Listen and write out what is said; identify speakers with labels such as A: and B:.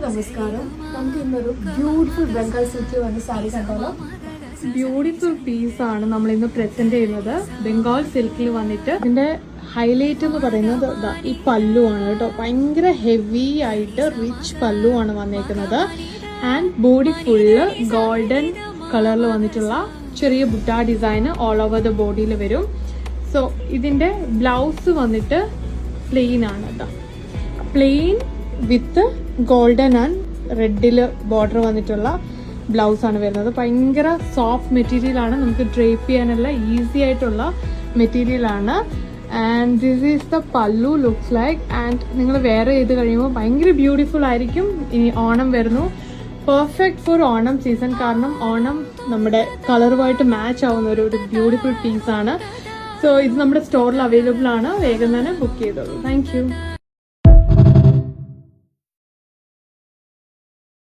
A: നമസ്കാരം. നമുക്ക് ഇന്നൊരു ബ്യൂട്ടിഫുൾ ബംഗാൾ സിൽക്കിൽ വന്ന സാരി കണ്ടോളൂ.
B: ബ്യൂട്ടിഫുൾ പീസാണ് നമ്മൾ ഇന്ന് പ്രസന്റ് ചെയ്യുന്നത്. ബംഗാൾ സിൽക്കിൽ വന്നിട്ട് ഇതിന്റെ ഹൈലൈറ്റ് എന്ന് പറയുന്നത് ഈ പല്ലു ആണ് കേട്ടോ. ഭയങ്കര ഹെവി ആയിട്ട് റിച്ച് പല്ലു ആണ് വന്നേക്കുന്നത്. ആൻഡ് ബോഡി ഫുള്ള് ഗോൾഡൻ കളറിൽ വന്നിട്ടുള്ള ചെറിയ butta design all over the ബോഡിയിൽ വരും. സോ ഇതിന്റെ ബ്ലൗസ് വന്നിട്ട് പ്ലെയിൻ ആണ് കേട്ടോ. പ്ലെയിൻ വിത്ത് ഗോൾഡൻ ആൻഡ് റെഡില് ബോർഡർ വന്നിട്ടുള്ള ബ്ലൗസ് ആണ് വരുന്നത്. ഭയങ്കര സോഫ്റ്റ് മെറ്റീരിയൽ ആണ്, നമുക്ക് ഡ്രേപ്പ് ചെയ്യാനുള്ള ഈസി ആയിട്ടുള്ള മെറ്റീരിയൽ ആണ്. ആൻഡ് ദിസ് ഈസ് ദ പല്ലു ലുക്സ് ലൈക്ക്. ആൻഡ് നിങ്ങൾ വെയർ ചെയ്ത് കഴിയുമ്പോൾ ഭയങ്കര ബ്യൂട്ടിഫുൾ ആയിരിക്കും. ഇനി ഓണം വരുന്നു, പെർഫെക്റ്റ് ഫോർ ഓണം സീസൺ. കാരണം ഓണം നമ്മുടെ കളറുമായിട്ട് മാച്ച് ആവുന്ന ഒരു ബ്യൂട്ടിഫുൾ പീസാണ്. സോ ഇത് നമ്മുടെ സ്റ്റോറിൽ അവൈലബിൾ ആണ്. വേഗം തന്നെ ബുക്ക് ചെയ്തോളൂ. Thank you.